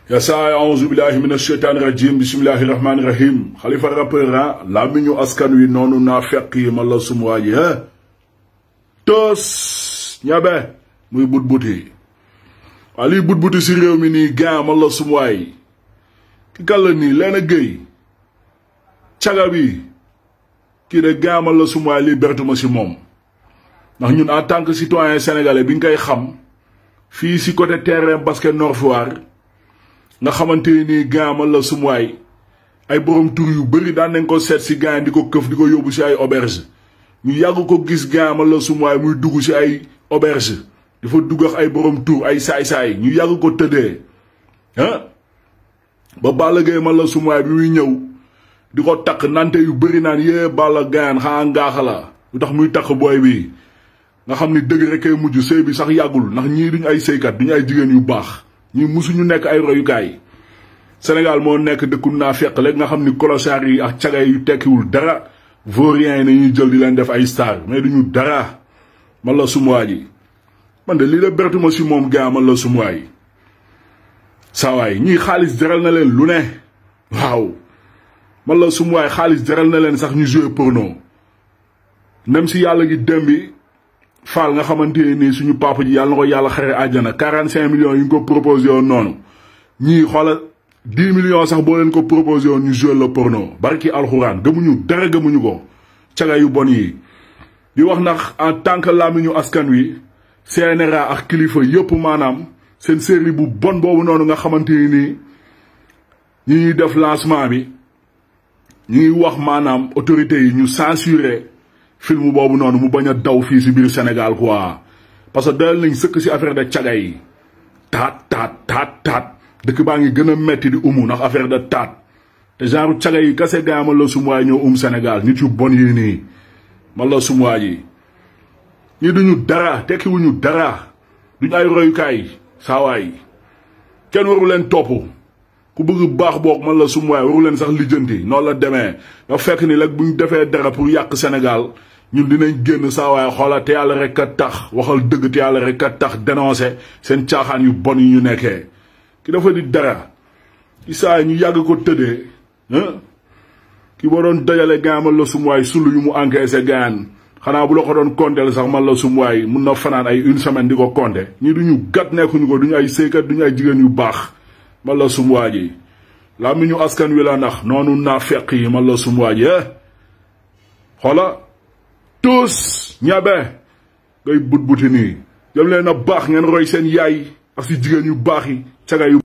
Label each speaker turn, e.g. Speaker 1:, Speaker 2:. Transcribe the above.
Speaker 1: ya saa a'uuzu billahi minash shaytaani rajim bismillahir rahmanir rahim Khalifa rappeur la miñu askan wi noonu naa fekk yi man la sum waaji tos ñabe muy but-buti waa lii but-buti si réew mi nii gaa man la sum waay ki kàlla nii Léna Gueye caga bi kii de gaa man la sum waay lii bertuma si moom ndax ñun en tant que citoyen sénégalais bi nga koy xam fii si côté terrain basket Nord Foire nga xamante ni gaamal la sumuwaay ay borom tur yu bëri daan nañ ko seet si gaan di ko këf di ko yóbbu si ay auberge ñu yàgg ko gis gaamal la sumuwaay muy dugg si ay auberge dafa dugg ak ay borom tur ay saay-saay ñu yàgg ko tëddee ba Balla Gaye man la sumuwaay bi muy ñëw di ko takk nante yu bëri naan yée Balla gaan xanaa ngaaxa la lu tax muy takk booy bi nga xam ni dëgg rek ay mujj sëy bi sax yàggul ndax ñii duñu ay sëykat duñu ay jigéen yu baax ñi musuñu nekk ay royukaay Sénégal moo nekk dëkku naa fekk léegi nga xam ni colossar yi ak cagay yu tekkiwul dara vaurien yi nañuy jël di leen def ay star mais duñu dara man la sumuwaa ji man de lii la bertuma si moom gaa man la sumuwaay saawaay ñii xaalis jaral na leen lu ne waaw man la sumuwaay xaalis jaral na leen sax ñu jouer porno nem si yàlla gi dem bi Fall nga xamante ni suñu papa ji yàlla na ko yàlla xare àjjana 45 millions yi nga ko proposé woon noonu ñii xoola 10 millions sax boo leen ko proposé woon ñu joué le porno barki alxuraan gëmuñu dara gëmuñu ko caga yu bon yi di wax nag en tant que lamiñu askan wi CNRA ak kilifa yëpp maanaam seen série bu bon boobu noonu nga xamante ni ñi ñuy def lancement bi ñu ngi wax maanaam autorités yi ñu censuré film boobu noonu mu bañ a daw fii si biir Sénégal quoi parce que dal nañ sëkk si affaire de caga yi taat dëkk baa ngi gën a metti di umu ndax affaire de taat te genre caga yi kase gaa man la sumuwaay ñoo Sénégal nit yu bon yi nii man la sumuwaay yi ñii duñu dara tekkiwuñu dara duñu ay royukaay saawaay kenn waru leen topp ku bëgg baax boog man la sumuwaay waru leen sax lijjanti noonu la demee nga fekk ni lag buñ defee dara pour yàq Sénégal ñun dinañ génn saa waay xoola te yàlla rek a tax waxal dëgg te yàlla rek a tax dénoncé seen caaxaan yu bon yi ñu nekkee ki dafa di dara ci saa ñu yàgg ko tëddee ki boo doon dajale gaan man la sumuwaay sulu yu mu encaissé gaan xanaa bu la ko doon konteel sax man la sumuwaay mun na fanaan ay une semaine di ko compter ñii duñu gat nekkuñu ko duñu ay sëykat duñu ay jigéen yu baax man la sumuwaay ji laa mi ñu askan wi la nax noonu naa fekk yi man la sumuwaay ji xoola tous ñabe ngay but-buti nii dem leen a baax ngeen roy seen yaay ak si jigéen yu baax yi caga yu